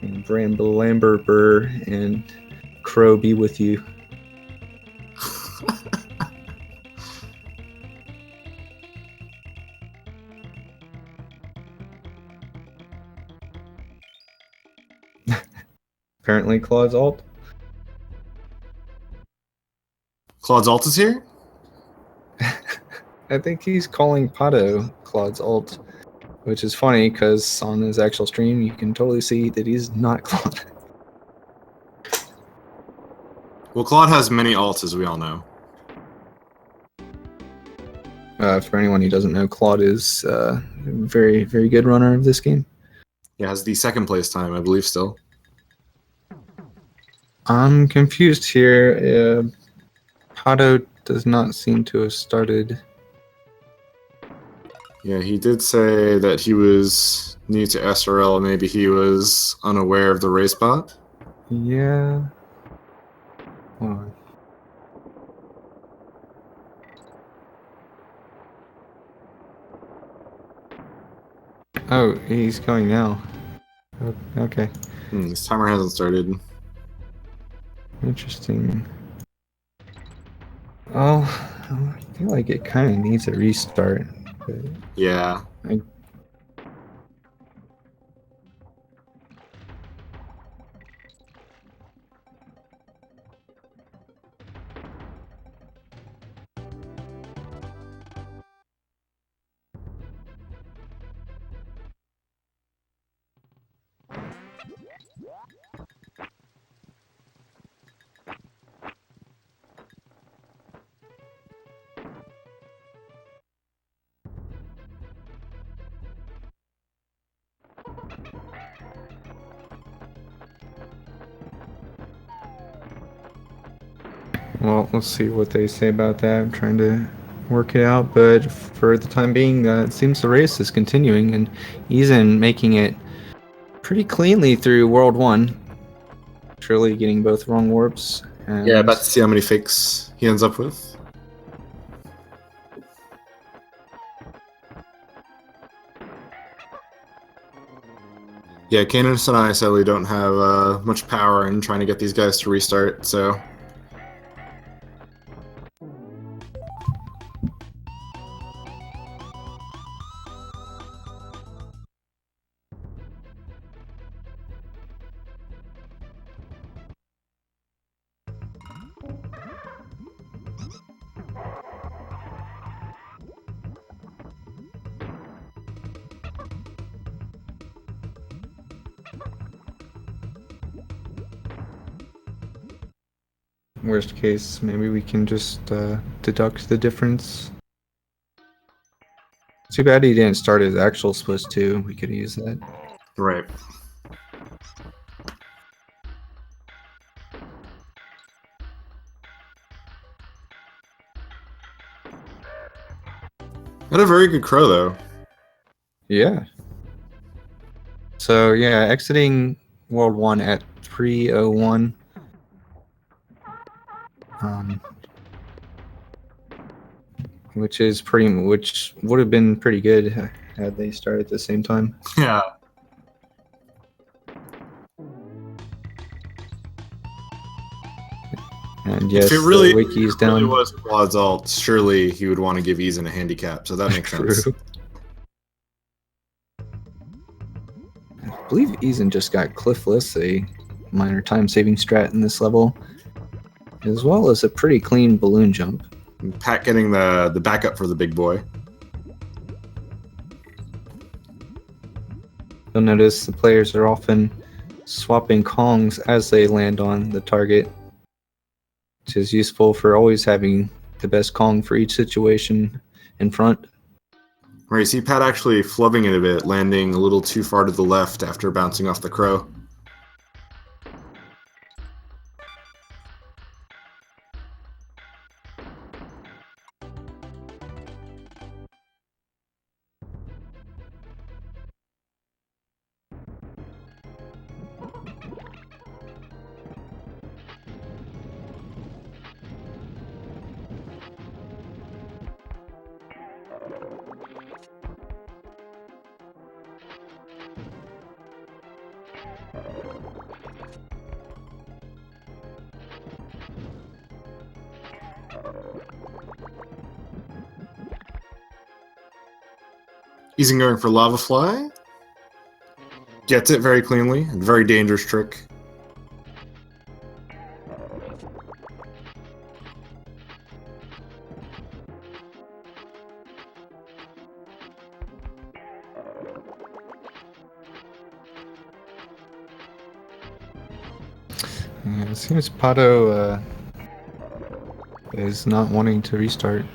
And Bramble and Crow be with you. Apparently Claude's alt. Claude's alt is here? I think he's calling Pato Claude's alt, which is funny because on his actual stream you can totally see that he's not Claude. Well, Claude has many alts, as we all know. For anyone who doesn't know, Claude is a very, very good runner of this game. He has the second place time, I believe, still. I'm confused here. Pato does not seem to have started. Yeah, he did say that he was new to SRL. Maybe he was unaware of the race bot. Yeah. Hold on. Oh, he's going now. Okay. His timer hasn't started. Interesting. Oh, I feel like it kind of needs a restart. Yeah. Well, let's see what they say about that. I'm trying to work it out, but for the time being, it seems the race is continuing, and Eazinn making it pretty cleanly through World 1. Surely getting both wrong warps. And Yeah, about to see how many fakes he ends up with. Yeah, Canis and I sadly don't have much power in trying to get these guys to restart, so... worst case, maybe we can just deduct the difference. Too bad he didn't start his actual Swiss too. We could use that. Right. Had a very good crow, though. Yeah. So, yeah, exiting World 1 at 3:01. Which would have been pretty good had they started at the same time. Yeah. And yes, if it really, the wiki's if it really down. was Claude's alt, surely he would want to give Eazinn a handicap, so that makes sense. True. I believe Eazinn just got Cliffless, a minor time-saving strat in this level, as well as a pretty clean balloon jump. And Pat getting the backup for the big boy. You'll notice the players are often swapping Kongs as they land on the target, which is useful for always having the best Kong for each situation in front. Right, you see Pat actually flubbing it a bit, landing a little too far to the left after bouncing off the crow. Eazinn going for Lava Fly. Gets it very cleanly. Very dangerous trick. Yeah, it seems Pato is not wanting to restart.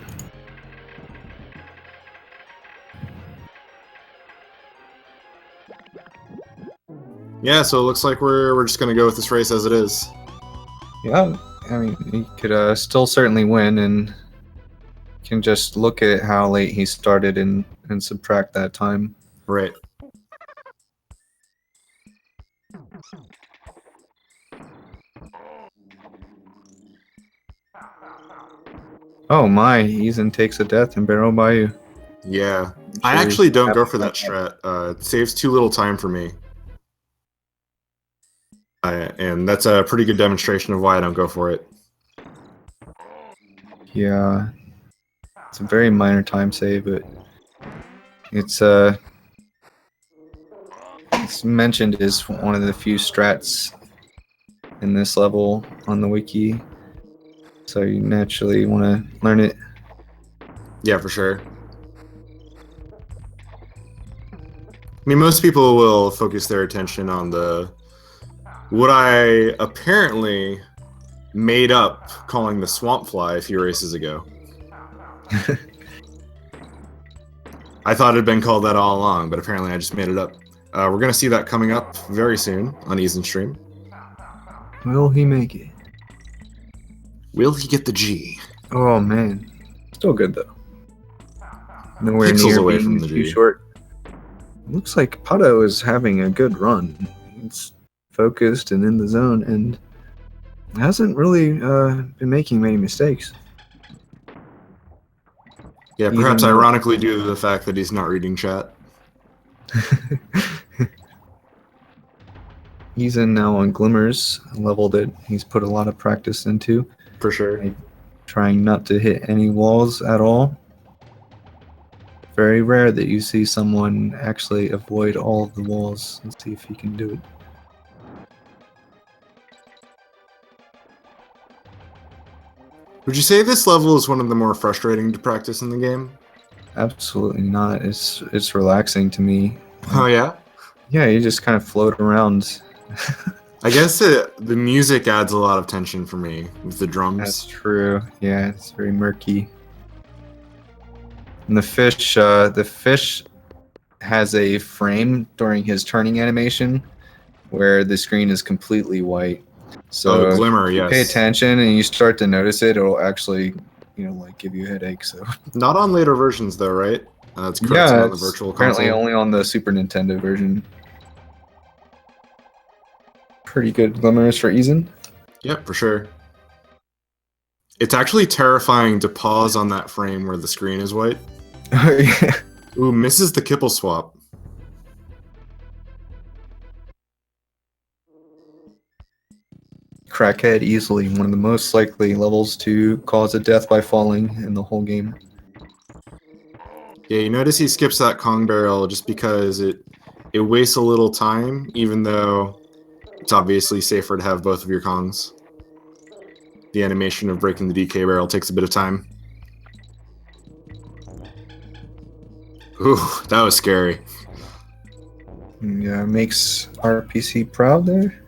Yeah, so it looks like we're just gonna go with this race as it is. Yeah, I mean, he could still certainly win, and can just look at how late he started and subtract that time. Right. Oh my, Eazinn takes a death and barrel by you. Yeah. I Sure actually he's don't happy go for about that strat. It saves too little time for me. And that's a pretty good demonstration of why I don't go for it. Yeah, it's a very minor time save, but it's mentioned as one of the few strats in this level on the wiki, so you naturally want to learn it. Yeah, for sure. I mean, most people will focus their attention on what I apparently made up calling the swamp fly a few races ago. I thought it had been called that all along, but apparently I just made it up. We're going to see that coming up very soon on Eazinn stream. Will he make it? Will he get the G? Oh man, still good though. Nowhere Pixels near away being from the too G. short. Looks like Pato is having a good run. It's focused and in the zone, and hasn't really been making many mistakes. Yeah, Even perhaps though- ironically due to the fact that he's not reading chat. He's in now on Glimmers, a level that he's put a lot of practice into. For sure. Trying not to hit any walls at all. Very rare that you see someone actually avoid all of the walls. Let's see if he can do it. Would you say this level is one of the more frustrating to practice in the game? Absolutely not. It's relaxing to me. Oh, yeah? Yeah, you just kind of float around. I guess the music adds a lot of tension for me with the drums. That's true. Yeah, it's very murky. And the fish has a frame during his turning animation where the screen is completely white. So Oh, Glimmer, if you yes. pay attention and you start to notice it, it'll actually, like give you a headache. So Not on later versions, though, right? That's correct. yeah, Not on the it's virtual apparently console. only on the Super Nintendo version. Pretty good glimmers for Eazinn. Yep, for sure. It's actually terrifying to pause on that frame where the screen is white. Oh yeah. Ooh, misses the kipple swap. Crackhead easily one of the most likely levels to cause a death by falling in the whole game. Yeah, you notice he skips that Kong barrel just because it wastes a little time, even though it's obviously safer to have both of your Kongs. The animation of breaking the DK barrel takes a bit of time. Ooh, that was scary. Yeah, makes RPC proud there.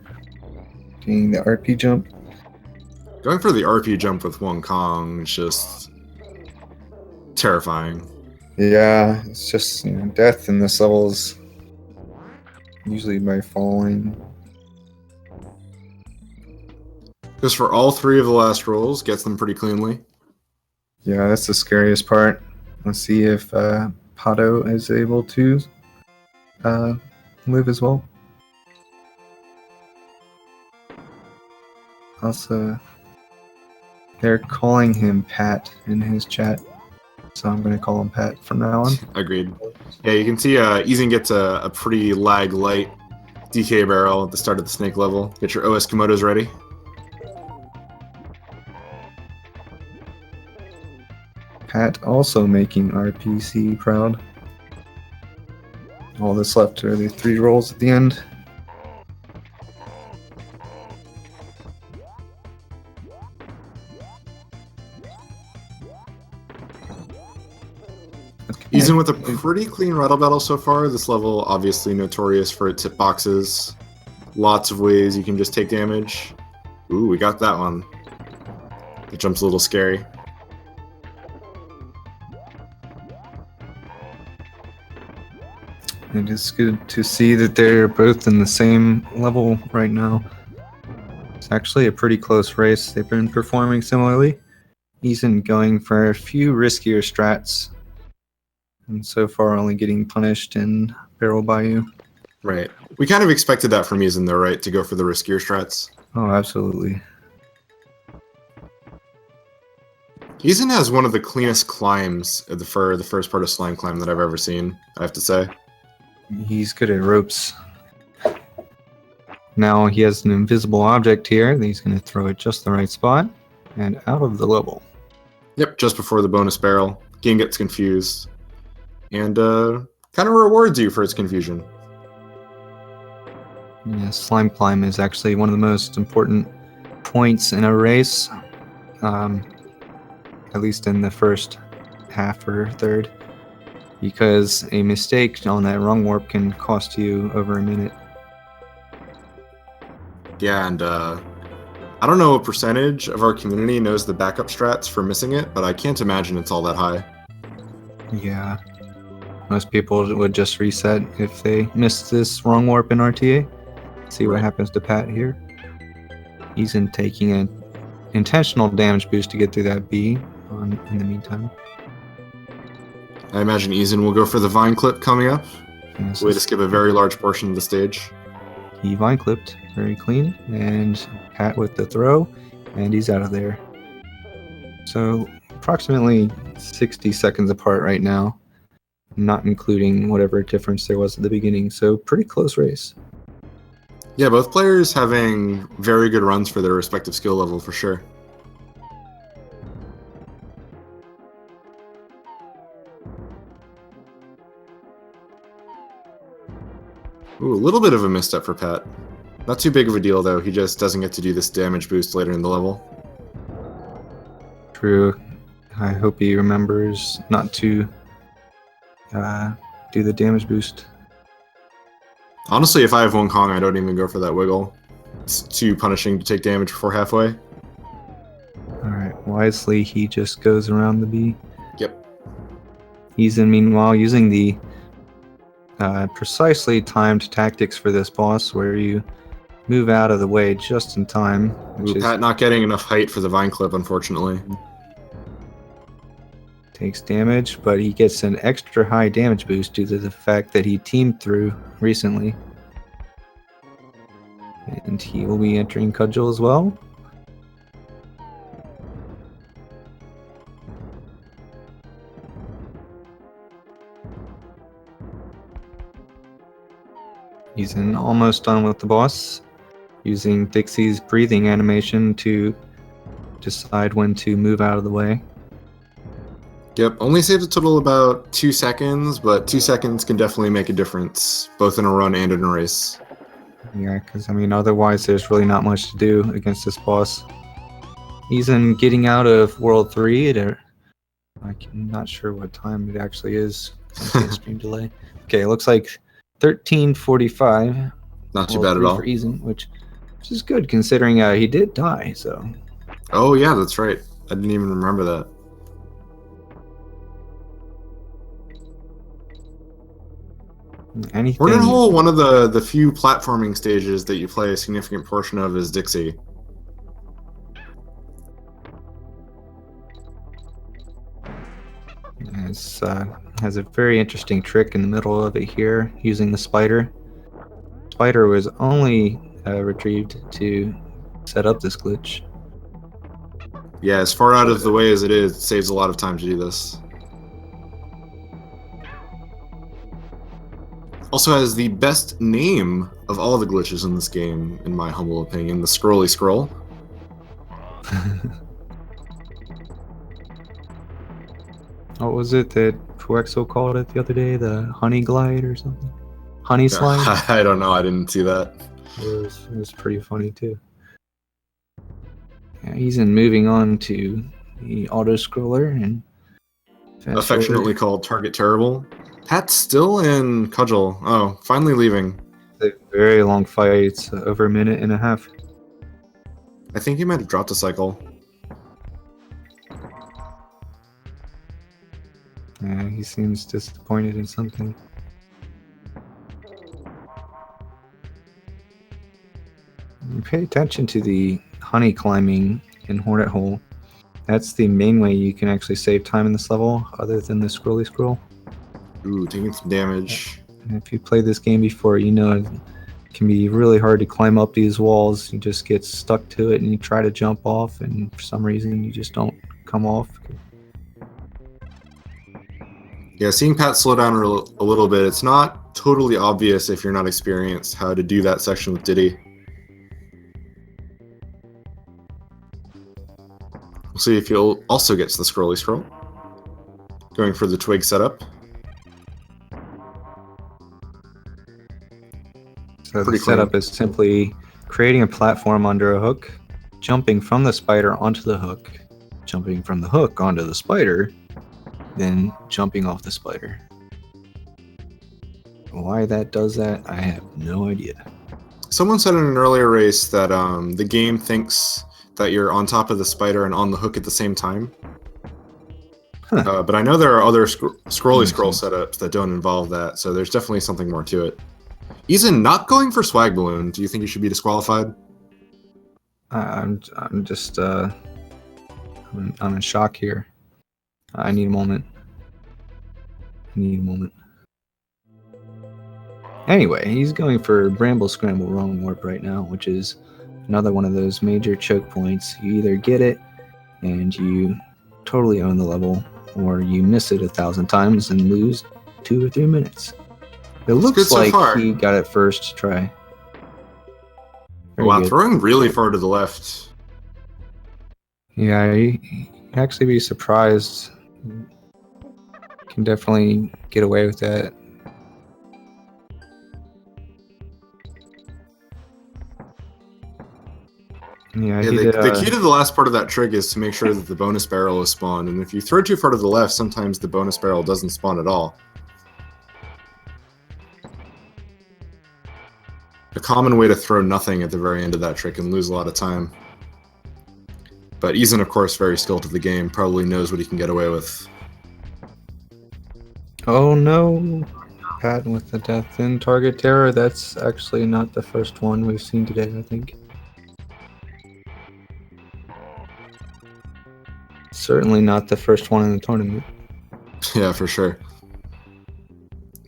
Getting the RP jump. Going for the RP jump with one Kong is just terrifying. Yeah, it's just death in this level is usually by falling. Goes for all three of the last rolls, gets them pretty cleanly. Yeah, that's the scariest part. Let's see if Pato is able to live as well. Also, they're calling him Pat in his chat, so I'm going to call him Pat from now on. Agreed. Yeah, you can see Eazinn gets a pretty lag light DK barrel at the start of the snake level. Get your OS Komodos ready. Pat also making RPC proud. All that's left are the 3 rolls at the end. Okay. Eazinn with a pretty clean rattle battle so far. This level obviously notorious for its hitboxes. Lots of ways you can just take damage. Ooh, we got that one. The jump's a little scary. It is good to see that they're both in the same level right now. It's actually a pretty close race. They've been performing similarly. Eazinn going for a few riskier strats, and so far only getting punished in Barrel Bayou. Right. We kind of expected that from Eazinn though, right? To go for the riskier strats. Oh, absolutely. Eazinn has one of the cleanest climbs for the first part of Slime Climb that I've ever seen, I have to say. He's good at ropes. Now he has an invisible object here that he's going to throw at just the right spot and out of the level. Yep, just before the bonus barrel. Game gets confused. And kind of rewards you for its confusion. Yeah, Slime Climb is actually one of the most important points in a race, at least in the first half or third, because a mistake on that rung warp can cost you over a minute. Yeah, and I don't know what percentage of our community knows the backup strats for missing it, but I can't imagine it's all that high. Yeah. Most people would just reset if they missed this rung warp in RTA. See what Right. happens to Pat here. He's taking an intentional damage boost to get through that B in the meantime. I imagine Eazinn will go for the vine clip coming up. Yes, Way to skip a very large portion of the stage. he vine clipped very clean, and Pat with the throw, and he's out of there. So approximately 60 seconds apart right now, not including whatever difference there was at the beginning. So pretty close race. Yeah, both players having very good runs for their respective skill level for sure. Ooh, a little bit of a misstep for Pat. Not too big of a deal though, he just doesn't get to do this damage boost later in the level. True. I hope he remembers not to do the damage boost. Honestly, if I have one Kong, I don't even go for that wiggle. It's too punishing to take damage before halfway. Alright, wisely he just goes around the B. Yep. Eazinn, meanwhile, using the precisely timed tactics for this boss, where you move out of the way just in time. Ooh, Pat not getting enough height for the vine clip, unfortunately. Takes damage, but he gets an extra high damage boost due to the fact that he teamed through recently. And he will be entering Cudgel as well. He's almost done with the boss, using Dixie's breathing animation to decide when to move out of the way. Yep, only saves a total about 2 seconds, but 2 seconds can definitely make a difference, both in a run and in a race. Yeah, because I mean, otherwise there's really not much to do against this boss. Eazinn getting out of World 3 at I'm not sure what time it actually is. Stream delay. Okay, it looks like 13:45. Not too World bad at 3 all. for Eazinn, which is good considering he did die. So Oh yeah, that's right. I didn't even remember that. anything. Hornet one of the few platforming stages that you play a significant portion of is Dixie. Has a very interesting trick in the middle of it here, using the spider. Spider was only retrieved to set up this glitch. Yeah, as far out of the way as it is, it saves a lot of time to do this. Also has the best name of all the glitches in this game, in my humble opinion, the Scrolly Scroll. What was it that Puexo called it the other day? The honey glide or something? honey slide. I don't know. I didn't see that. It was pretty funny too. Yeah, Eazinn moving on to the auto scroller and Affectionately called Target Terrible. Pat's still in Cudgel. Oh, finally leaving. a very long fight. It's over a minute and a half. I think he might have dropped a cycle. Yeah, he seems disappointed in something. You pay attention to the honey climbing in Hornet Hole. That's the main way you can actually save time in this level, other than the scrolly scroll. Ooh, taking some damage. And if you played this game before, you know it can be really hard to climb up these walls. You just get stuck to it and you try to jump off, and for some reason you just don't come off. Yeah, seeing Pat slow down a little bit, it's not totally obvious if you're not experienced how to do that section with Diddy. We'll see if he'll also get to the scrolly scroll. Going for the twig setup. So the setup is simply creating a platform under a hook, jumping from the spider onto the hook, jumping from the hook onto the spider, then jumping off the spider. Why that does that, I have no idea. Someone said in an earlier race that the game thinks that you're on top of the spider and on the hook at the same time. Huh. But I know there are other scrolly scroll setups that don't involve that, so there's definitely something more to it. Eazinn not going for swag balloon. Do you think he should be disqualified? I'm just I'm in shock here. I need a moment. Anyway, he's going for Bramble Scramble Wrong Warp right now, which is another one of those major choke points. You either get it and you totally own the level, or you miss it 1,000 times and lose 2 or 3 minutes. It looks like he got it first try. Wow, throwing really far to the left. Yeah, you'd actually be surprised. Can definitely get away with that. Yeah, the key to the last part of that trick is to make sure that the bonus barrel is spawned, and if you throw too far to the left, sometimes the bonus barrel doesn't spawn at all. A common way to throw nothing at the very end of that trick and lose a lot of time. But Eazinn, of course, very skilled to the game, probably knows what he can get away with. Oh no! Pat with the death in target terror. That's actually not the first one we've seen today, I think. Certainly not the first one in the tournament. Yeah, for sure.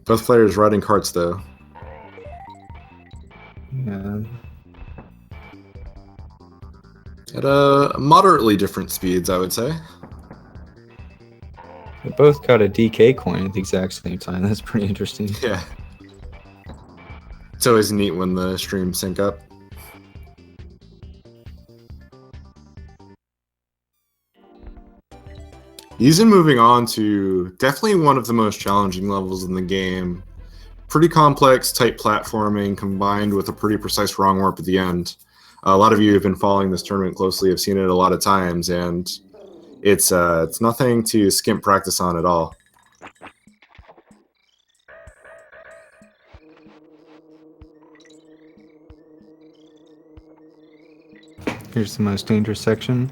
Both players riding carts, though. Yeah. At moderately different speeds, I would say. They both got a DK coin at the exact same time. That's pretty interesting. Yeah. It's always neat when the streams sync up. Eazinn moving on to definitely one of the most challenging levels in the game. Pretty complex, tight platforming combined with a pretty precise wrong warp at the end. A lot of you have been following this tournament closely, have seen it a lot of times, and it's nothing to skimp practice on at all. Here's the most dangerous section.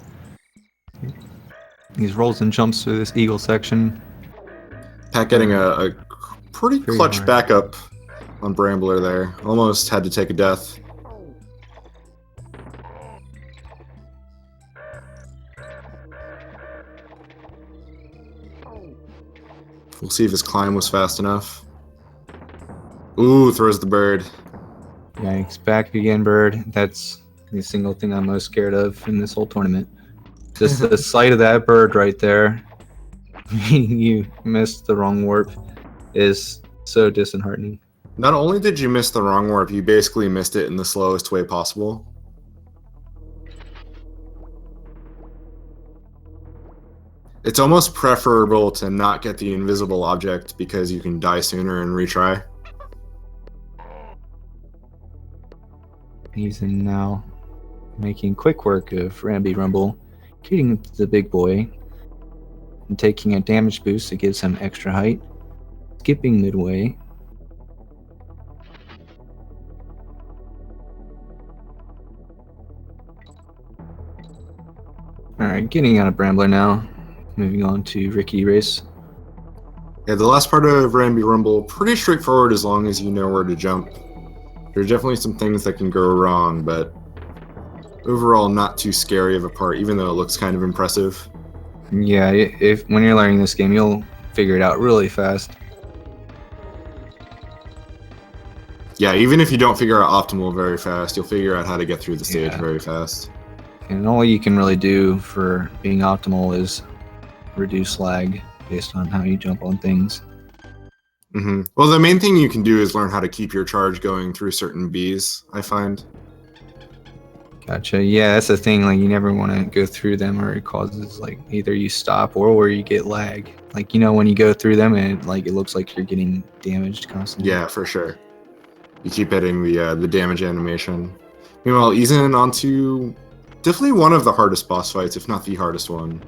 He rolls and jumps through this eagle section. Pat getting a pretty clutch backup on Brambler there. Almost had to take a death. We'll see if his climb was fast enough. Ooh, throws the bird. Yikes, back again, bird. That's the single thing I'm most scared of in this whole tournament. Just the sight of that bird right there, you missed the wrong warp, is so disheartening. Not only did you miss the wrong warp, you basically missed it in the slowest way possible. It's almost preferable to not get the invisible object because you can die sooner and retry. Eazinn now making quick work of Ramby Rumble, getting to the big boy, and taking a damage boost that gives him extra height, skipping midway. Alright, getting out of Brambler now. Moving on to Rickety Race. Yeah, the last part of Ramby Rumble, pretty straightforward as long as you know where to jump. There's definitely some things that can go wrong, but overall not too scary of a part, even though it looks kind of impressive. Yeah, if when you're learning this game, you'll figure it out really fast. Yeah, even if you don't figure out optimal very fast, you'll figure out how to get through the stage very fast. And all you can really do for being optimal is reduce lag based on how you jump on things. Mm-hmm. Well, the main thing you can do is learn how to keep your charge going through certain Bs, I find. Gotcha. Yeah, that's the thing. Like, you never want to go through them, or it causes like either you stop or where you get lag. Like, you know, when you go through them and it looks like you're getting damaged constantly. Yeah, for sure. You keep hitting the damage animation. Meanwhile, Eazinn onto definitely one of the hardest boss fights, if not the hardest one.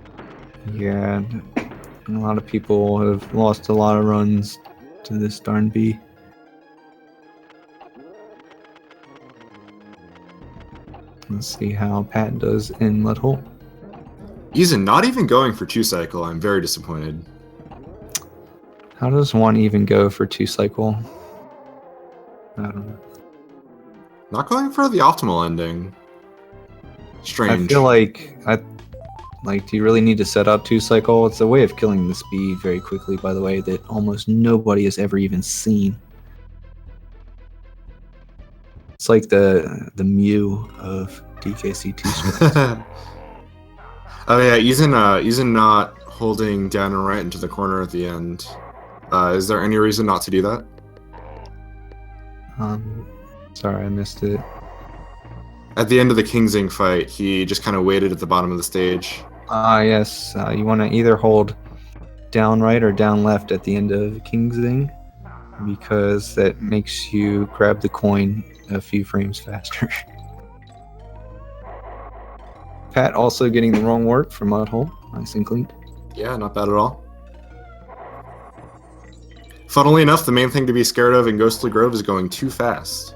Yeah, a lot of people have lost a lot of runs to this darn bee. Let's see how Pat does in Mud Hole. Eazinn not even going for 2-cycle. I'm very disappointed. How does one even go for 2-cycle? I don't know. Not going for the optimal ending. Strange. I feel like, do you really need to set up 2-cycle? It's a way of killing this bee very quickly, by the way, that almost nobody has ever even seen. It's like the Mew of DKC 2 strikes. Oh yeah, Eazinn not holding down and right into the corner at the end. Is there any reason not to do that? Sorry, I missed it. At the end of the Kingsing fight, he just kind of waited at the bottom of the stage. Yes. You want to either hold down right or down left at the end of Kingsing, because that makes you grab the coin a few frames faster. Pat also getting the wrong work from Mud Hole. Nice and clean. Yeah, not bad at all. Funnily enough, the main thing to be scared of in Ghostly Grove is going too fast.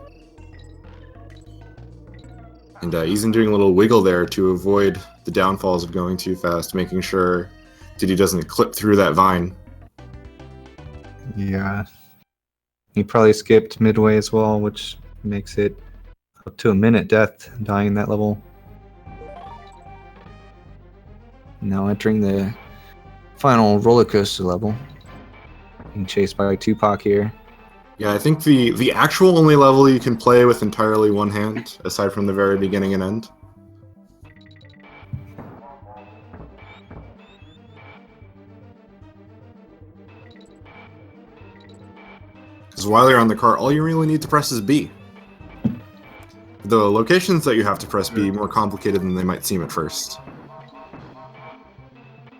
And Eazinn doing a little wiggle there to avoid the downfalls of going too fast, making sure that he doesn't clip through that vine. Yeah. He probably skipped midway as well, which makes it up to a minute death dying in that level. Now entering the final roller coaster level. Being chased by Tupac here. Yeah, I think the actual only level you can play with entirely one hand, aside from the very beginning and end. Because while you're on the cart, all you really need to press is B. The locations that you have to press B are more complicated than they might seem at first.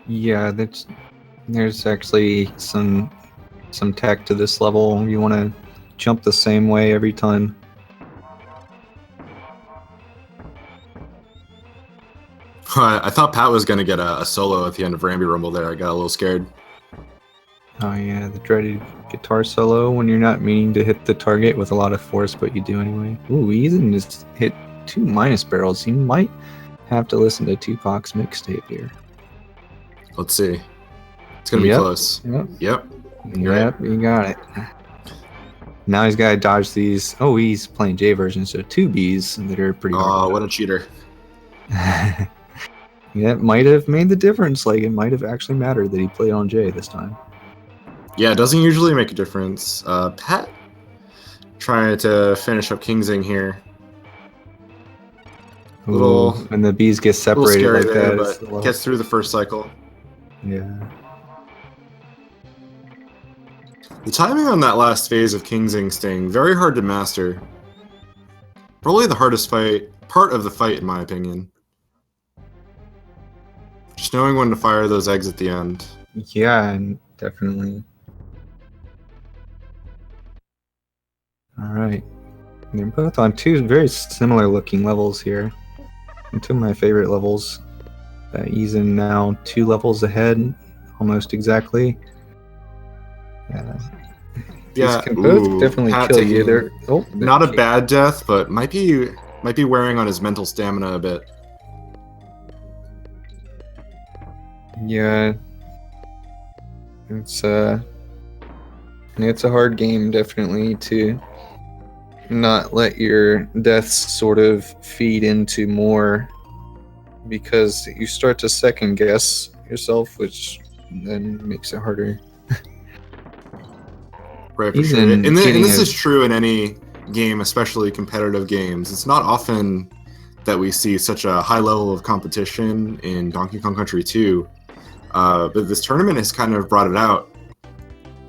Yeah, there's actually some tech to this level. You want to jump the same way every time. I thought Pat was going to get a solo at the end of Ramby Rumble there. I got a little scared. Oh yeah, the dreaded guitar solo when you're not meaning to hit the target with a lot of force, but you do anyway. Ooh, Eazinn just hit 2 minus barrels. He might have to listen to Tupac's mixtape here. Let's see. It's going to be close. Yep. Yep, you got it. Now he's got to dodge these. Oh, he's playing J version, so 2 Bs that are pretty hard. Oh, what a cheater. Yeah, it might have made the difference. Like, it might have actually mattered that he played on J this time. Yeah, it doesn't usually make a difference. Pat trying to finish up Kingsing here. Ooh, when the Bs get separated like there, that, but gets through the first cycle. Yeah. The timing on that last phase of Kingsing Sting, very hard to master. Probably the hardest part of the fight, in my opinion. Just knowing when to fire those eggs at the end. Yeah, definitely. All right. They're both on two very similar looking levels here. And two of my favorite levels. Eazinn now 2 levels ahead, almost exactly. These can both definitely Pat kill you. taking They're not a bad death, but might be wearing on his mental stamina a bit. Yeah, it's a hard game, definitely, to not let your deaths sort of feed into more, because you start to second guess yourself, which then makes it harder. Right, for sure. And this is true in any game, especially competitive games. It's not often that we see such a high level of competition in Donkey Kong Country 2, but this tournament has kind of brought it out,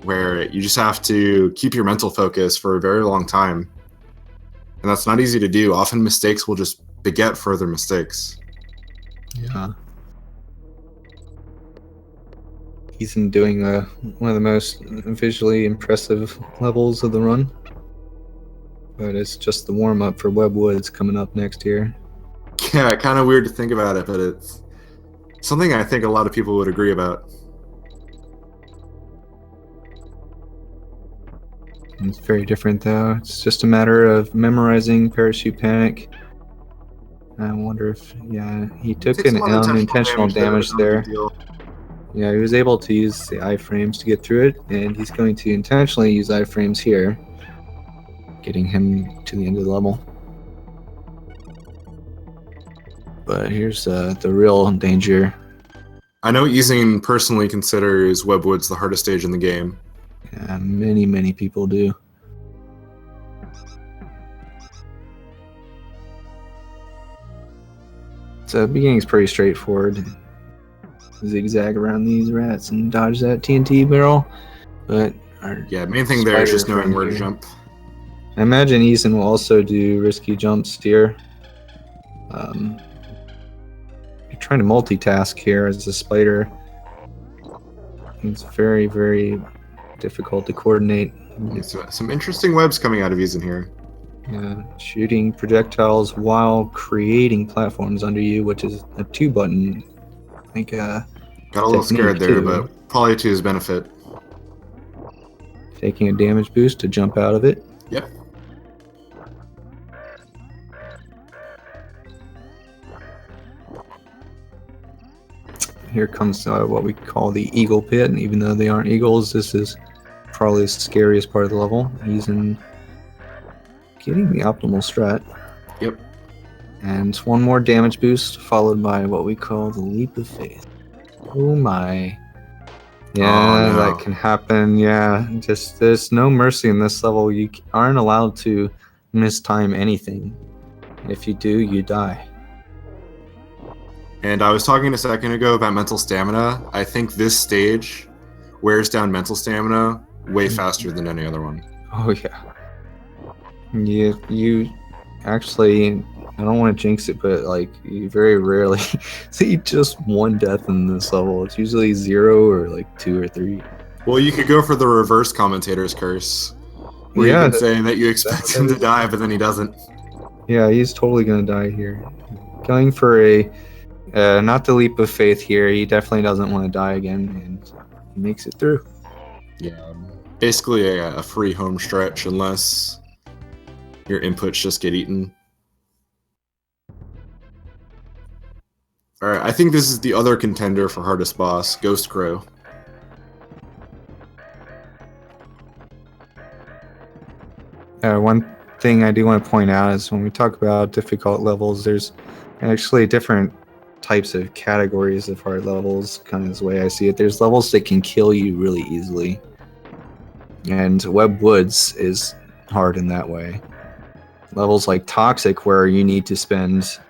where you just have to keep your mental focus for a very long time. And that's not easy to do. Often mistakes will just beget further mistakes. Yeah. He's doing one of the most visually impressive levels of the run. But it's just the warm-up for Web Woods coming up next year. Yeah, kind of weird to think about it, but it's something I think a lot of people would agree about. It's very different, though. It's just a matter of memorizing Parachute Panic. I wonder if, yeah, he took an unintentional damage there. Yeah, he was able to use the iframes to get through it, and he's going to intentionally use iframes here, getting him to the end of the level. But here's the real danger. I know Eazinn personally considers Web Woods the hardest stage in the game. Yeah, many people do. So the beginning's pretty straightforward. Zigzag around these rats and dodge that TNT barrel. But main thing there is just knowing where to jump. I imagine Eazinn will also do risky jumps here. You're trying to multitask here as a spider. It's very difficult to coordinate. Some interesting webs coming out of Eazinn here. Yeah, shooting projectiles while creating platforms under you, which is a 2-button. I think got a little scared there, but probably to his benefit. Taking a damage boost to jump out of it. Yep. Here comes what we call the eagle pit, and even though they aren't eagles, this is probably the scariest part of the level. He's getting the optimal strat. Yep. And one more damage boost, followed by what we call the leap of faith. Oh my. Yeah, no. That can happen. Yeah, just there's no mercy in this level. You aren't allowed to mistime anything. If you do, you die. And I was talking a second ago about mental stamina. I think this stage wears down mental stamina way faster than any other one. Oh yeah. You actually, I don't want to jinx it, but like you very rarely see just one death in this level. It's usually 0 or like 2 or 3. Well, you could go for the reverse commentator's curse, where you can say that you expect him to die, but then he doesn't. Yeah, he's totally gonna die here. Going for a not the leap of faith here. He definitely doesn't want to die again, and he makes it through. Yeah, basically a free home stretch unless your inputs just get eaten. Alright, I think this is the other contender for hardest boss, Ghost Crow. One thing I do want to point out is when we talk about difficult levels, there's actually different types of categories of hard levels, kind of is the way I see it. There's levels that can kill you really easily. And Web Woods is hard in that way. Levels like Toxic, where you need to spend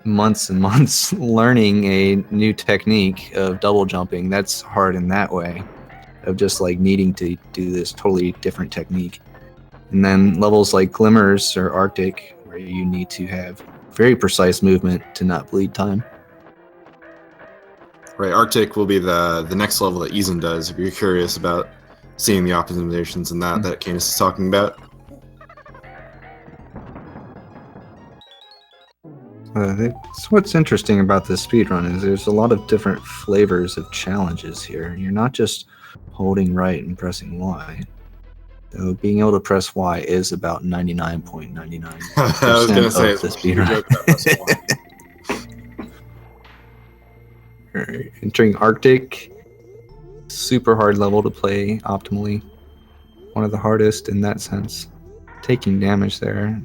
months and months learning a new technique of double jumping, that's hard in that way, of just like needing to do this totally different technique. And then levels like Glimmers or Arctic, where you need to have very precise movement to not bleed time. Right, Arctic will be the next level that Eazinn does, if you're curious about seeing the optimizations and that Canis is talking about. That's what's interesting about this speedrun is there's a lot of different flavors of challenges here. You're not just holding right and pressing Y. Though being able to press Y is about 99.99% I was gonna of say the it's a joke speedrun. about pressing Y. Alright, entering Arctic, super hard level to play optimally. One of the hardest in that sense. Taking damage there.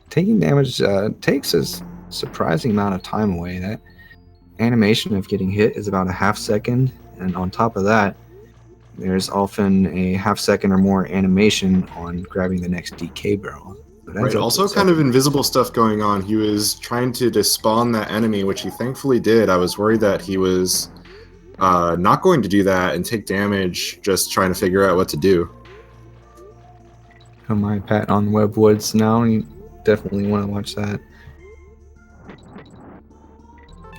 Taking damage takes a surprising amount of time away. That animation of getting hit is about a half second, and on top of that, there's often a half second or more animation on grabbing the next DK barrel. It adds Right. up to Also, a kind of second. invisible stuff going on. He was trying to despawn that enemy, which he thankfully did. I was worried that he was not going to do that and take damage just trying to figure out what to do. Got my pat on Webwoods now. You definitely want to watch that.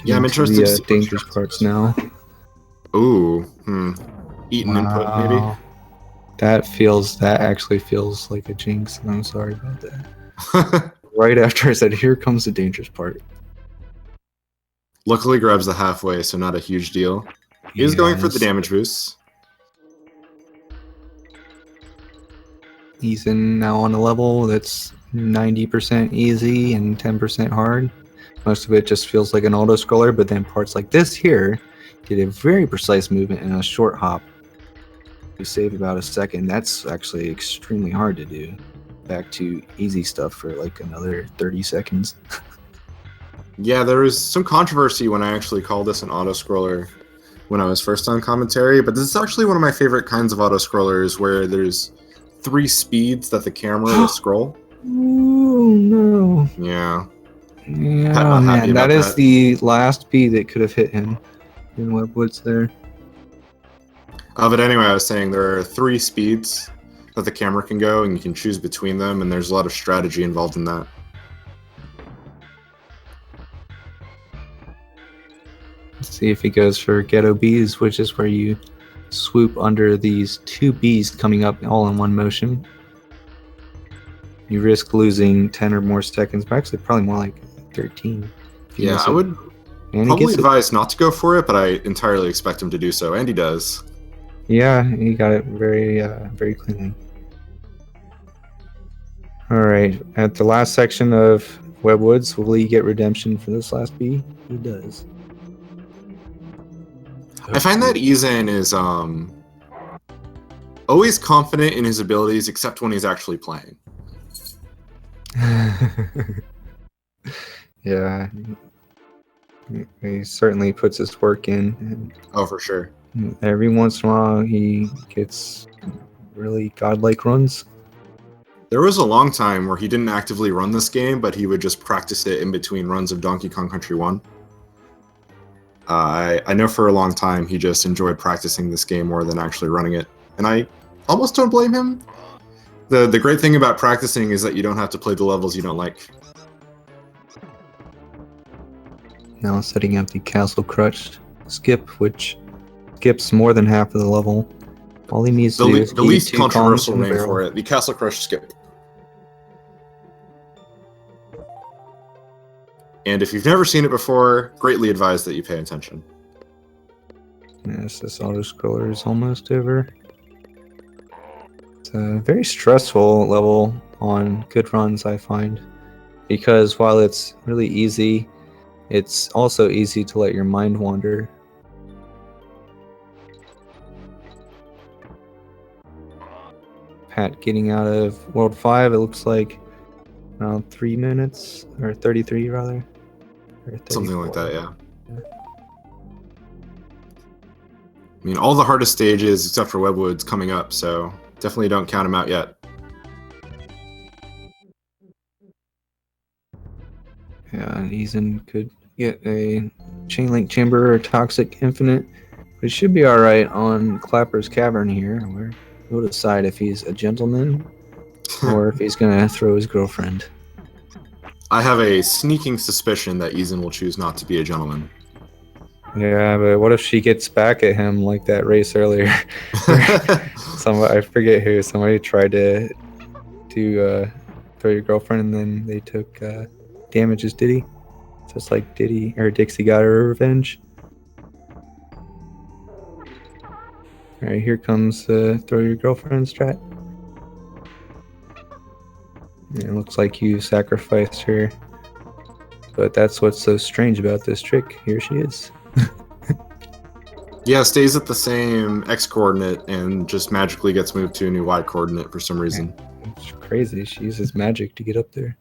Yeah, I'm Into interested to the see what dangerous strategy parts goes for. now. Ooh, Eaton input maybe. Wow. That actually feels like a jinx, and I'm sorry about that. Right after I said, here comes the dangerous part. Luckily grabs the halfway, so not a huge deal. He is going for the damage boost. Eazinn now on a level that's 90% easy and 10% hard. Most of it just feels like an auto scroller, but then parts like this here get a very precise movement and a short hop. You save about a second. That's actually extremely hard to do. Back to easy stuff for like another 30 seconds. Yeah, there was some controversy when I actually called this an auto scroller when I was first on commentary, but this is actually one of my favorite kinds of auto scrollers where there's 3 speeds that the camera will scroll. Oh no. Yeah. Yeah, Not happy man, that about is that. the last B that could have hit him in Webwoods there. But anyway, I was saying there are 3 speeds that the camera can go, and you can choose between them, and there's a lot of strategy involved in that. Let's see if he goes for Ghetto Bees, which is where you swoop under these 2 bees coming up all in one motion. You risk losing 10 or more seconds, but actually probably more like 13. Yeah, I would and probably advise not to go for it, but I entirely expect him to do so, and he does. Yeah, he got it very, very cleanly. All right, at the last section of Webwoods, will he get redemption for this last bee? He does. I find that Eazinn is always confident in his abilities, except when he's actually playing. Yeah, he certainly puts his work in. And oh, for sure. Every once in a while, he gets really godlike runs. There was a long time where he didn't actively run this game, but he would just practice it in between runs of Donkey Kong Country 1. I know for a long time he just enjoyed practicing this game more than actually running it, and I almost don't blame him. The great thing about practicing is that you don't have to play the levels you don't like. Now setting up the Castle Crush skip, which skips more than half of the level. All he needs to do is the least 2 controversial columns name and for it, the Castle Crush skip. And if you've never seen it before, greatly advise that you pay attention. Yes, this auto-scroller is almost over. It's a very stressful level on good runs, I find. Because while it's really easy, it's also easy to let your mind wander. Pat getting out of World 5, it looks like around 3 minutes, or 33 rather. Or Something like 34. that, yeah. I mean, all the hardest stages, except for Webwoods, coming up, so definitely don't count them out yet. Yeah, Eazinn could get a Chain Link Chamber or Toxic Infinite, but it should be alright on Clapper's Cavern here, where we'll decide if he's a gentleman or if he's gonna throw his girlfriend. I have a sneaking suspicion that Eazinn will choose not to be a gentleman. Yeah, but what if she gets back at him like that race earlier? I forget who. Somebody tried to throw your girlfriend, and then they took damages. Did he? Just like Dixie got her revenge. Alright, here comes throw your girlfriend strat. It looks like you sacrificed her. But that's what's so strange about this trick. Here she is. Yeah, stays at the same X coordinate and just magically gets moved to a new Y coordinate for some reason. It's crazy. She uses magic to get up there.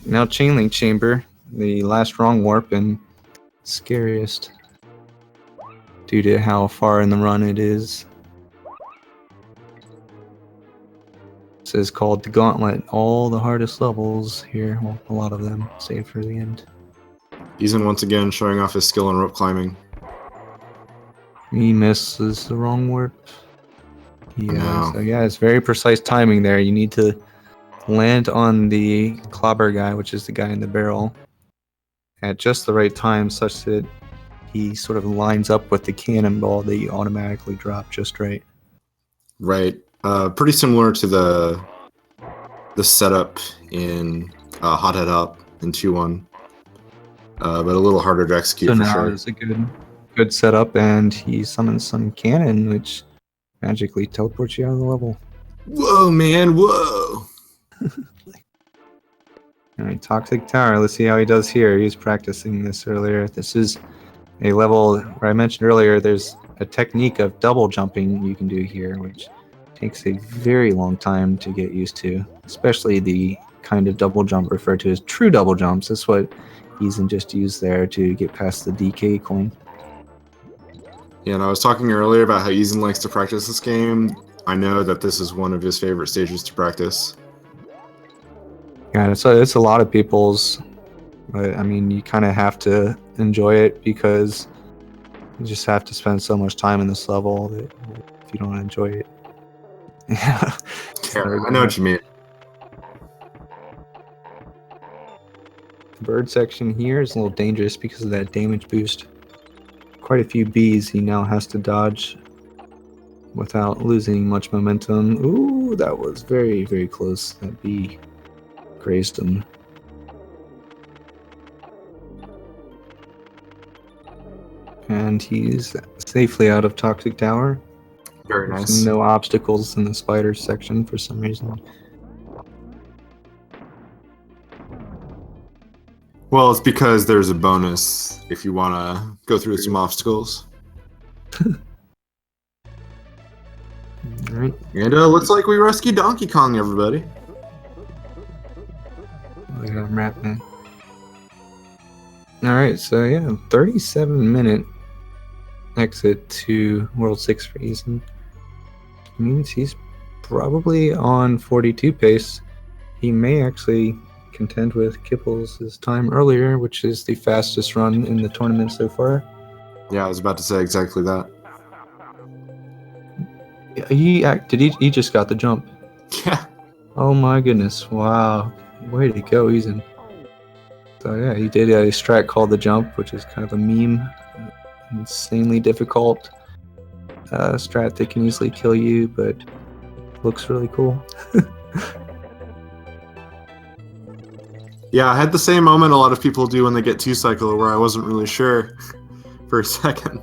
Now Chain Link Chamber, the last wrong warp and scariest due to how far in the run it is. This is called the Gauntlet. All the hardest levels here, well, a lot of them, save for the end. Eazinn once again showing off his skill in rope climbing. He misses the wrong warp. Yeah, No. so yeah, it's very precise timing there. You need to land on the clobber guy, which is the guy in the barrel, at just the right time, such that he sort of lines up with the cannonball that you automatically drop just right. Right. Pretty similar to the setup in Hothead Up in 2-1, but a little harder to execute So for now sure. it's a good setup, and he summons some cannon, which magically teleports you out of the level. Whoa, man! Whoa! Alright, Toxic Tower. Let's see how he does here. He was practicing this earlier. This is a level where I mentioned earlier there's a technique of double jumping you can do here, which takes a very long time to get used to, especially the kind of double jump referred to as true double jumps. That's what Eazinn just used there to get past the DK coin. Yeah, and I was talking earlier about how Eazinn likes to practice this game. I know that this is one of his favorite stages to practice. Yeah, it's a lot of people's, but I mean, you kind of have to enjoy it because you just have to spend so much time in this level that if you don't enjoy it, yeah, I know what you mean. The bird section here is a little dangerous because of that damage boost. Quite a few bees he now has to dodge without losing much momentum. Ooh, that was very, very close. That bee grazed him. And he's safely out of Toxic Tower. Very There's nice. no obstacles in the spider section for some reason. Well, it's because there's a bonus if you want to go through some obstacles. Alright. And looks like we rescued Donkey Kong, everybody. Look at him rap, man. Alright, so yeah, 37-minute exit to World 6 for Eazinn. Means he's probably on 42 pace. He may actually contend with Kipples' time earlier, which is the fastest run in the tournament so far. Yeah, I was about to say exactly that. He just got the jump. Yeah. Oh my goodness! Wow, way to go, Eazinn. So yeah, he did a strat called the jump, which is kind of a meme, insanely difficult strat that can easily kill you, but looks really cool. Yeah, I had the same moment a lot of people do when they get 2-cycle, where I wasn't really sure for a second.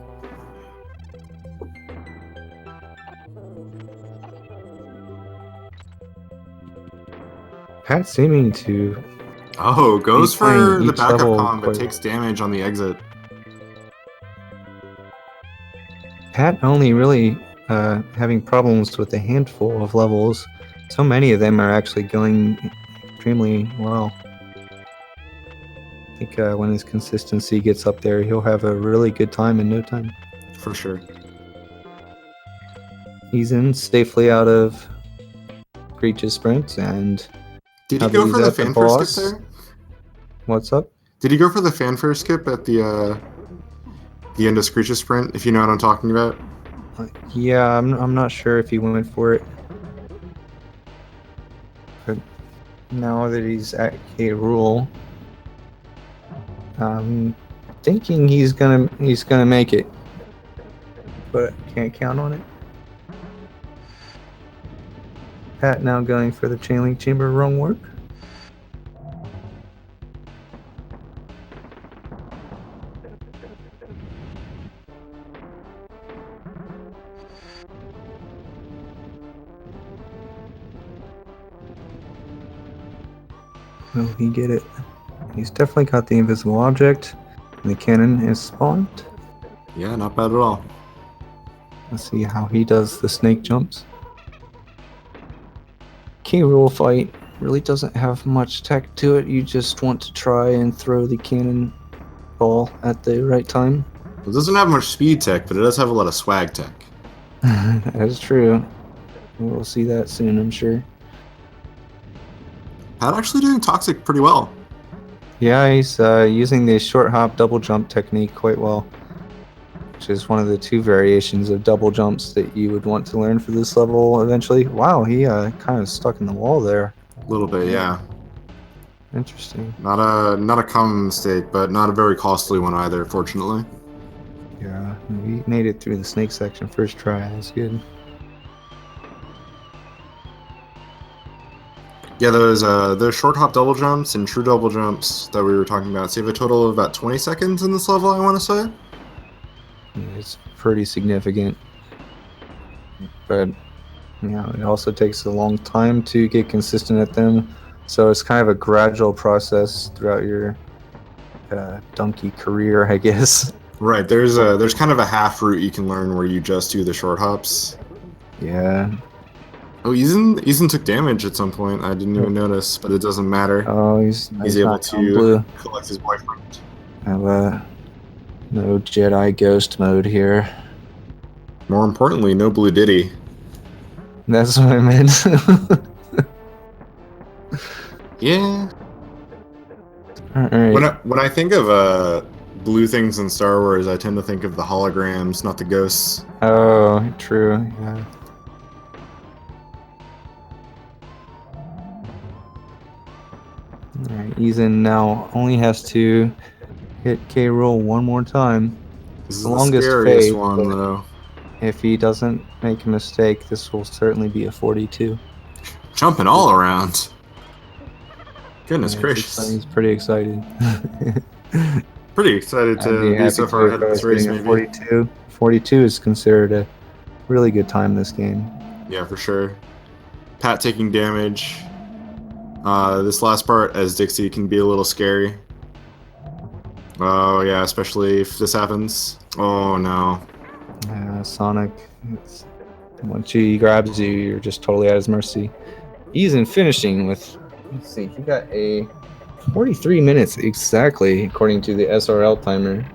Pat seeming to Oh, goes He's playing for the each backup level Kong, but quite- takes damage on the exit. Pat only really having problems with a handful of levels. So many of them are actually going extremely well. I think when his consistency gets up there, he'll have a really good time in no time. For sure. He's in safely out of Breach's sprint, and Did he now go that for he's the at the fanfare boss- skip there? what's up? Did he go for the fanfare skip at the end of Screech's sprint, if you know what I'm talking about? Yeah, I'm not sure if he went for it. But now that he's at K. Rule, thinking he's gonna make it, but can't count on it. Pat now going for the chain link chamber wrong warp. Will he get it? He's definitely got the invisible object. And the cannon is spawned. Yeah, not bad at all. Let's see how he does the snake jumps. K. Rool fight really doesn't have much tech to it. You just want to try and throw the cannon ball at the right time. It doesn't have much speed tech, but it does have a lot of swag tech. That is true. We'll see that soon, I'm sure. Pat actually doing Toxic pretty well. Yeah, he's using the short hop double jump technique quite well, which is one of the 2 variations of double jumps that you would want to learn for this level eventually. Wow, he kind of stuck in the wall there. A little bit, yeah. Interesting. Not a common mistake, but not a very costly one either, fortunately. Yeah, he made it through the snake section first try. That's good. Yeah, those short hop double jumps and true double jumps that we were talking about save a total of about 20 seconds in this level, I want to say. Yeah, it's pretty significant. But, you know, it also takes a long time to get consistent at them. So it's kind of a gradual process throughout your donkey career, I guess. Right, there's kind of a half route you can learn where you just do the short hops. Yeah. Oh, Eazinn took damage at some point. I didn't even notice, but it doesn't matter. Oh, he's able not to blue. collect his boyfriend. Have no Jedi ghost mode here. More importantly, no Blue Diddy. That's what I meant. Yeah. Alright. When I think of blue things in Star Wars, I tend to think of the holograms, not the ghosts. Oh, true. Yeah. Alright, Eazinn now only has to hit K. Rool one more time. This is The the longest scariest fade, one, but though. if he doesn't make a mistake, this will certainly be a 42. Jumping all around. Goodness Yeah, gracious. he's pretty excited. Pretty excited to be so far ahead of this race, maybe. 42. 42 is considered a really good time this game. Yeah, for sure. Pat taking damage. This last part, as Dixie, can be a little scary. Oh, yeah, especially if this happens. Oh, no. Sonic, once he grabs you, you're just totally at his mercy. Eazinn finishing with, let's see, he got a 43 minutes exactly, according to the SRL timer.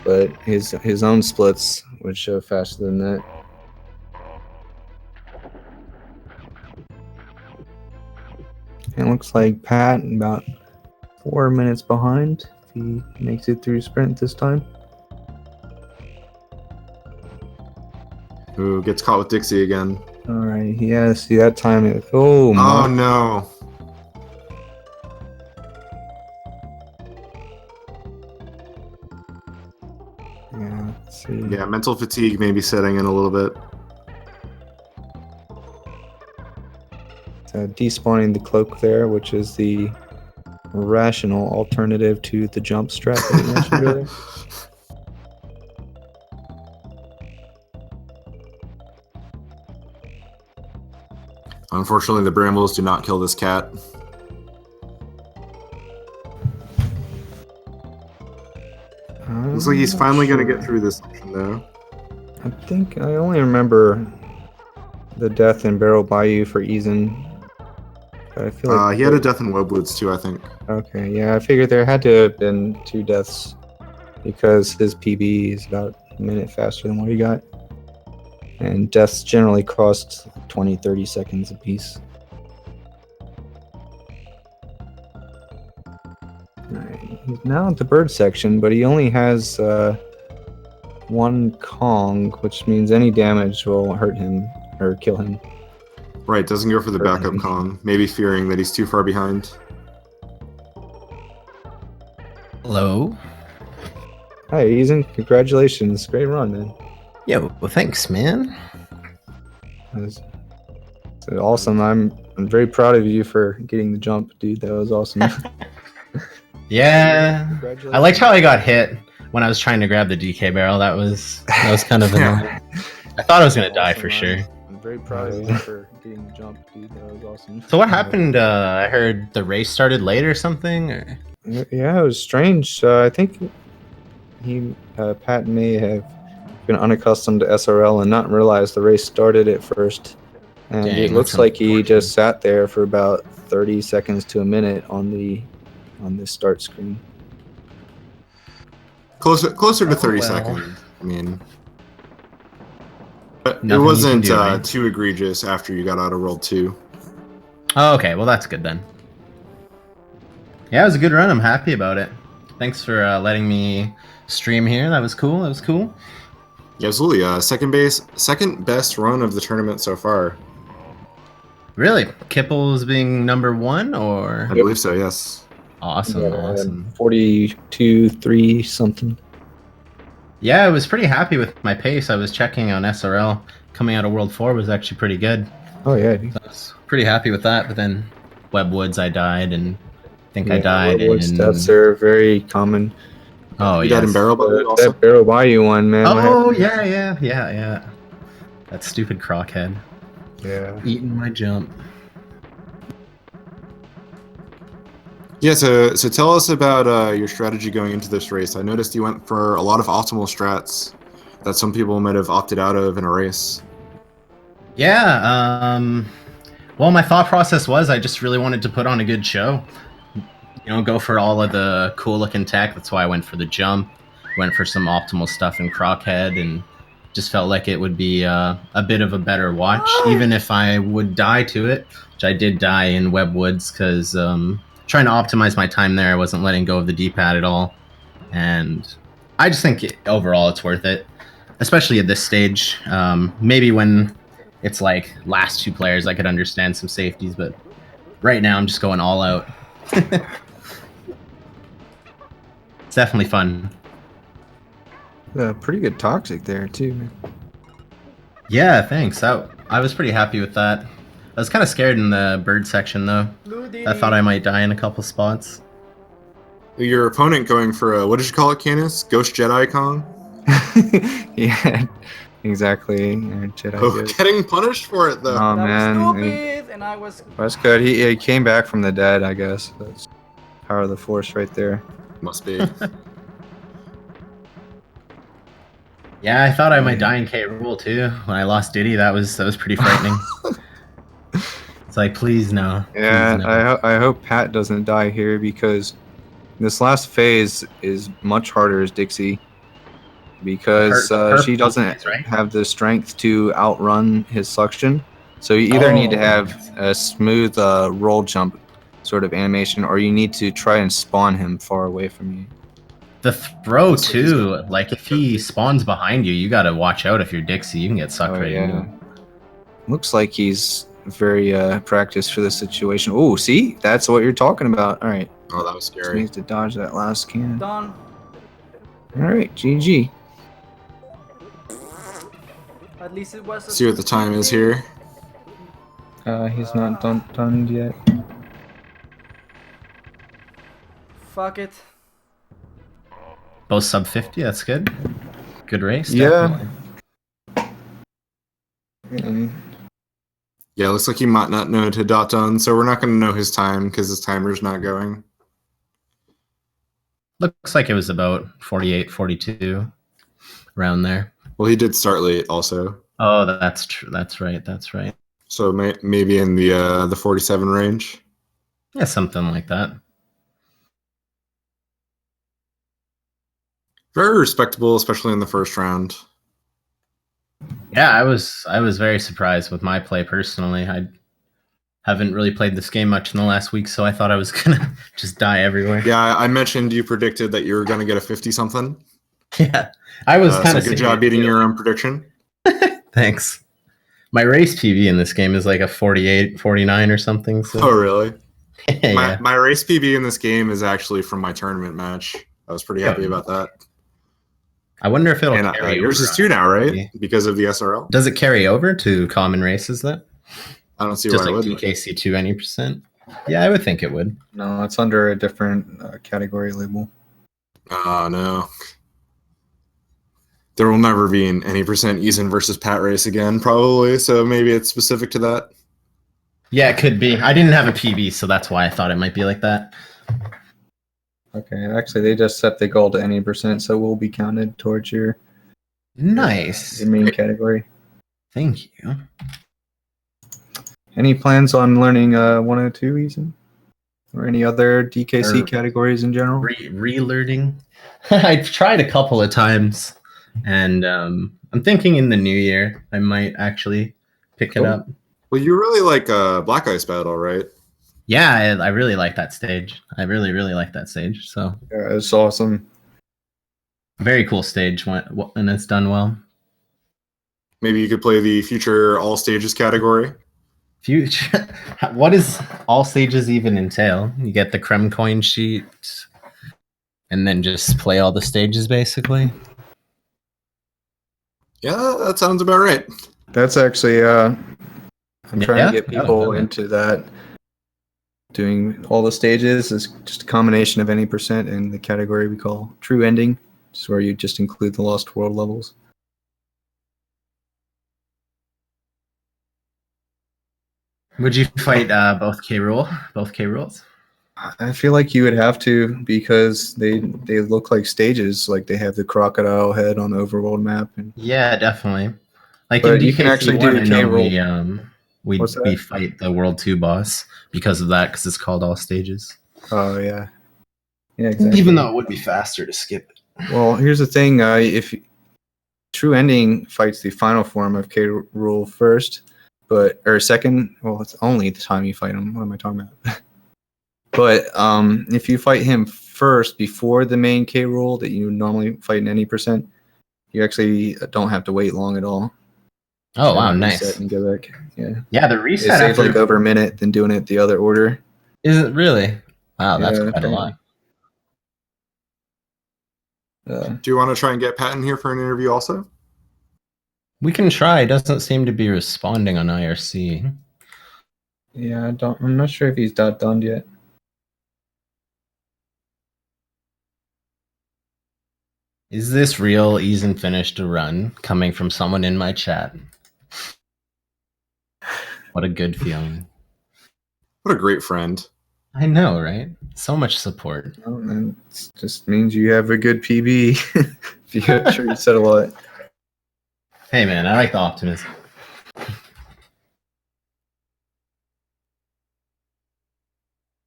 But his own splits would show faster than that. It looks like Pat about 4 minutes behind if he makes it through sprint this time. Who gets caught with Dixie again. Alright, yeah, see that time. Oh, my. Oh, no. Yeah, let's see. Yeah, mental fatigue may be setting in a little bit. Despawning the cloak there, which is the rational alternative to the jump strat that you mentioned earlier. Unfortunately, the brambles do not kill this cat. Looks like he's finally going to get through this section, though. I think I only remember the death in Barrel Bayou for Eazinn. I feel like he had a death in Webwoods, too, I think. Okay, yeah, I figured there had to have been 2 deaths because his PB is about a minute faster than what he got. And deaths generally cost 20-30 seconds apiece. Alright, he's now at the bird section, but he only has 1 Kong, which means any damage will hurt him or kill him. Right, doesn't go for the backup Kong, maybe fearing that he's too far behind. Hello. Hi, Eazinn. Congratulations. Great run, man. Yeah, well, thanks, man. It's awesome. I'm very proud of you for getting the jump, dude. That was awesome. Yeah, I liked how I got hit when I was trying to grab the DK barrel. That was kind of annoying. I thought I was gonna die for sure. I'm very proud of you for getting the jump, dude. That was awesome. So what happened? I heard the race started late or something. Or... Yeah, it was strange. I think Pat may have been unaccustomed to SRL and not realized the race started at first. And Dang, it looks that's like he unfortunate. just sat there for about 30 seconds to a minute on the start screen. Closer to 30 well. seconds. I mean, but it Nothing you wasn't can do, right? too egregious after you got out of World 2. Oh, okay. Well, that's good then. Yeah, it was a good run. I'm happy about it. Thanks for letting me stream here. That was cool. That was cool. Yeah, absolutely. Second best run of the tournament so far. Really? Kipple's being number 1, or? I believe so, yes. Awesome, awesome. 42-3 something. Yeah, I was pretty happy with my pace. I was checking on SRL. Coming out of World 4 was actually pretty good. Oh yeah, dude. So I was pretty happy with that. But then Webwoods, I died, and I think I died in... Stats are very common. Oh, You yeah. died in Barrel Bayou also? That Barrel Bayou one, man. Oh, yeah. That stupid crockhead. Yeah. Eating my jump. Yeah, so tell us about your strategy going into this race. I noticed you went for a lot of optimal strats that some people might have opted out of in a race. Yeah, well, my thought process was I just really wanted to put on a good show. You know, go for all of the cool looking tech. That's why I went for the jump. Went for some optimal stuff in Crockhead, and just felt like it would be a bit of a better watch, even if I would die to it, which I did die in Webwoods because trying to optimize my time there, I wasn't letting go of the D-pad at all. And I just think overall it's worth it, especially at this stage. Maybe when it's like last 2 players, I could understand some safeties, but right now I'm just going all out. It's definitely fun. Pretty good toxic there too, man. Yeah, thanks. I was pretty happy with that. I was kind of scared in the bird section though. I thought I might die in a couple spots. Your opponent going for a, what did you call it, Canis? Ghost Jedi Kong? Yeah, exactly. Jedi Oh, Ghost. getting punished for it though. Oh That man, was stupid, and I was... that's good. He came back from the dead, I guess. That's power of the Force right there. Must be. Yeah, I thought I might die in K. Rool too. When I lost Diddy, that was pretty frightening. It's like, please no. Yeah, Please, no. I hope Pat doesn't die here because this last phase is much harder as Dixie because Her she doesn't phase, right? have the strength to outrun his suction. So you either need to have a smooth roll jump sort of animation, or you need to try and spawn him far away from you. The throw too, like if he spawns behind you, you gotta watch out if you're Dixie. You can get sucked right into him. Looks like he's very practiced for this situation. Oh, see? That's what you're talking about. All right. Oh, that was Just scary. needs to dodge that last cannon. Done. All right, GG. At least it was... See what the time is here. He's not done yet. Fuck it. Both sub 50, that's good. Good race. Yeah. Definitely. Yeah, looks like he might not know to dot done, so we're not going to know his time because his timer's not going. Looks like it was about 48, 42, around there. Well, he did start late also, Oh, that's true. That's right. That's right. so maybe in the 47 range. Yeah, something like that. Very respectable, especially in the first round. Yeah, I was very surprised with my play personally. I haven't really played this game much in the last week, so I thought I was gonna just die everywhere. Yeah, I mentioned you predicted that you were going to get a 50-something. Yeah, I was kind So of good job beating your own prediction. Thanks. My race PB in this game is like a 48, 49 or something. So. Oh, really? Yeah. My race PB in this game is actually from my tournament match. I was pretty happy about that. I wonder if it'll And carry yours over is 2 now, right? maybe. Because of the SRL? Does it carry over to common races though? I don't see Just why like it would. DKC2 any percent? Yeah, I would think it would. No, it's under a different category label. Oh, no. There will never be an any percent Eazinn versus Pat race again, probably. So maybe it's specific to that. Yeah, it could be. I didn't have a PB, so that's why I thought it might be like that. Okay, actually, they just set the goal to any percent, so we'll be counted towards your Nice. your main category. Thank you. Any plans on learning 102, Eazinn? Or any other DKC Or- categories in general? Relearning. I've tried a couple of times, and I'm thinking in the new year I might actually pick it Cool. up. Well, you really like Black Ice Battle, right? Yeah, I really like that stage. I really like that stage. So Yeah, it's awesome. very cool stage when it's done well. Maybe you could play the future all stages category. Future. What does all stages even entail? You get the creme coin sheet, and then just play all the stages basically. Yeah, that sounds about right. That's actually, I'm trying to get Yeah? people Okay. into that. Doing all the stages is just a combination of any percent and the category we call true ending, which is where you just include the Lost World levels. Would you fight both K rules? I feel like you would have to because they look like stages, like they have the crocodile head on the overworld map. And Yeah, definitely. Like But in you can DKC actually do one, the I know K-roll. we What's that? we fight the World 2 boss because of that, because it's called all stages. Oh yeah, yeah, exactly. Even though it would be faster to skip it. Well, here's the thing: if true ending fights the final form of K rule first, or second. Well, it's only the time you fight him. What am I talking about? But if you fight him first before the main K rule that you normally fight in any percent, you actually don't have to wait long at all. Oh wow, Reset nice. and go back. Yeah, Yeah, the it reset saves after like over a minute than doing it the other order. is it really? Wow, that's Yeah, quite a lot. Do you want to try and get Pat in here for an interview also? We can try. It doesn't seem to be responding on IRC. Yeah, I'm not sure if he's done yet. Is this real? Eazinn finished a run coming from someone in my chat. What a good feeling. What a great friend. I know, right? So much support. Oh, and it just means you have a good PB. If you I'm sure you said a lot. Hey man, I like the optimism.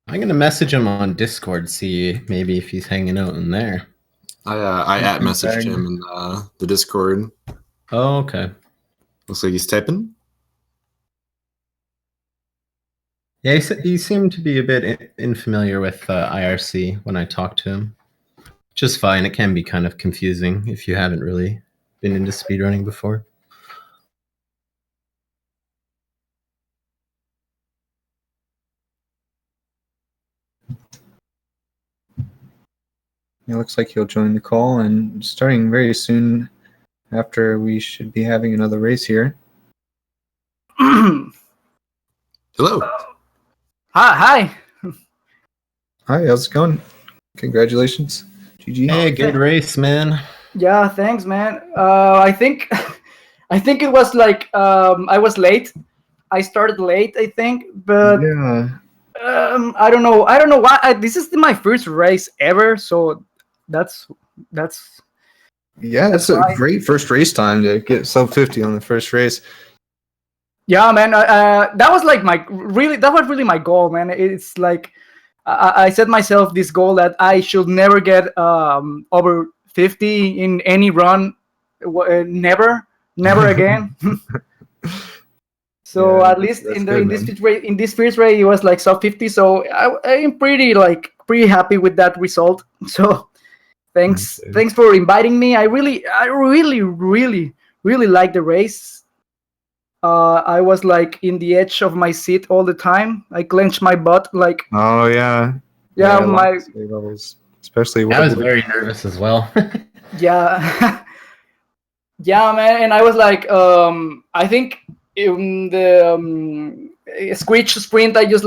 I'm gonna message him on Discord, see maybe if he's hanging out in there. I at messaged him in the Discord. Oh, okay. Looks like he's typing. Yeah, he seemed to be a bit unfamiliar with IRC when I talked to him. Which is fine. It can be kind of confusing if you haven't really been into speedrunning before. It looks like he'll join the call, and starting very soon after, we should be having another race here. Hello. Hi. Hi, how's it going? Congratulations. GG. Hey, good race, man. Yeah, thanks, man. I think it was like I was late. I started late, I think, but Yeah. I don't know. I don't know why. This is my first race ever, so that's Yeah, it's a That's great first race time to get sub 50 on the first race. yeah, man. That was like that was really my goal, man. It's like I set myself this goal that I should never get over 50 in any run, never again. So Yeah, at least that's in good, this first race, it was like sub 50. So I'm pretty happy with that result. So thanks for inviting me. I really like the race. I was like in the edge of my seat all the time. I clenched my butt like Oh, yeah. yeah, I love my the save levels, especially I was very nervous as well. yeah. Yeah, man, and I was like, I think in the squeech sprint, I just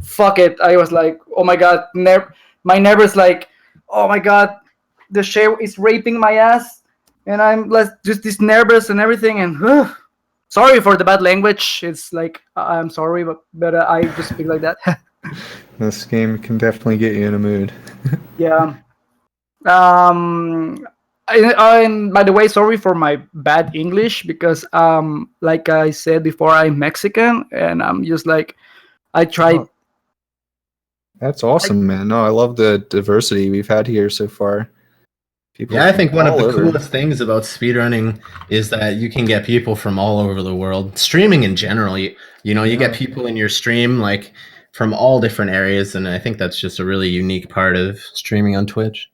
fuck it. I was like, oh my god, my nervous like, oh my god, the share is raping my ass. and I'm just this nervous and everything. And sorry for the bad language. It's like I'm sorry, but I just speak like that. This game can definitely get you in a mood. Yeah. And by the way, sorry for my bad English because like I said before, I'm Mexican and I'm just like I tried. Oh, that's awesome, man. No, I love the diversity we've had here so far. People Yeah, I from think one of all the over. coolest things about speedrunning is that you can get people from all over the world. Streaming in general, you get Yeah. people in your stream like from all different areas, and I think that's just a really unique part of streaming on Twitch.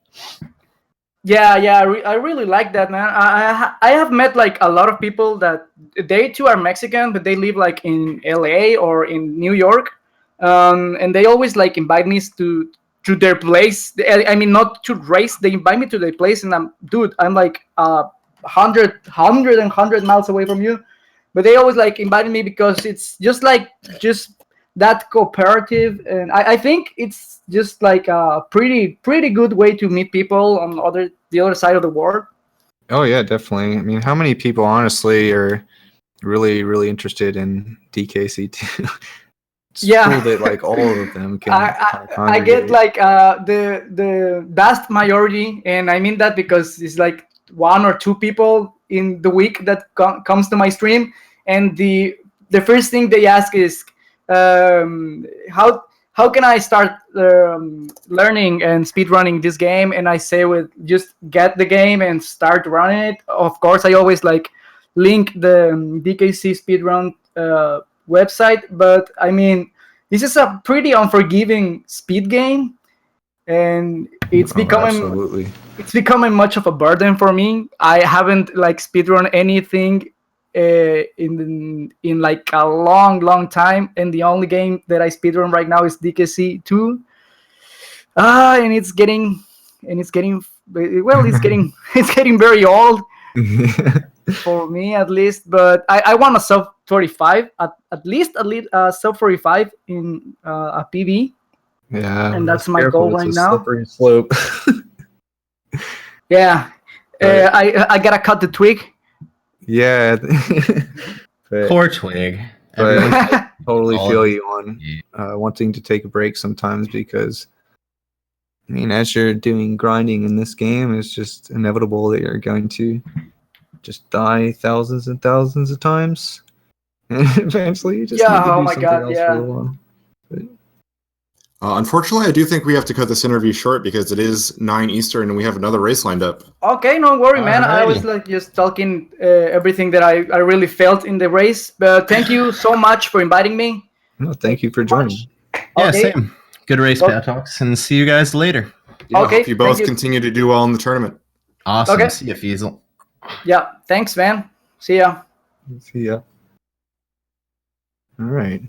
Yeah, I really like that, man. I have met like a lot of people that they too are Mexican, but they live like in LA or in New York, and they always like invite me to their place. I mean, not to race. They invite me to their place, and I'm like 100 miles away from you, but they always like invited me because it's just that cooperative, and I think it's just like a pretty good way to meet people on the other side of the world. Oh yeah, definitely. I mean, how many people honestly are really, really interested in DKC2? It's Yeah. cool that like all of them can kind of I get congregate. like the vast majority, and I mean that because it's like one or two people in the week that comes to my stream, and the first thing they ask is how can I start learning and speed running this game? And I say with just get the game and start running it. Of course, I always like link the DKC speedrun website, but I mean this is a pretty unforgiving speed game, and Oh, absolutely. it's becoming much of a burden for me. I haven't like speedrun anything in like a long time, and the only game that I speedrun right now is DKC 2. And it's getting well, it's getting very old for me at least. But I want a sub 45 at least sub 45 in a PB, Yeah, and that's just my careful. goal It's right a now. slippery slope. Yeah, But- I gotta cut the twig. Yeah. but Poor Twig. But- Everyone's totally all feel of- you on wanting to take a break sometimes because, I mean, as you're doing grinding in this game, it's just inevitable that you're going to just die thousands and thousands of times. And eventually you just Yeah, need to oh do my something God, else yeah. for a while. Unfortunately, I do think we have to cut this interview short because it is 9 Eastern and we have another race lined up. Okay, no worry, man. I was Alrighty. like just talking everything that I really felt in the race. But thank you so much for inviting me. No, thank you for so much. joining. Yeah, Okay. same. Good race, Well- patocz, and see you guys later. Yeah, Okay, hope you both thank you. continue to do well in the tournament. Awesome. Okay. See you, Feasel. Yeah, thanks, man. See ya. See ya. All right.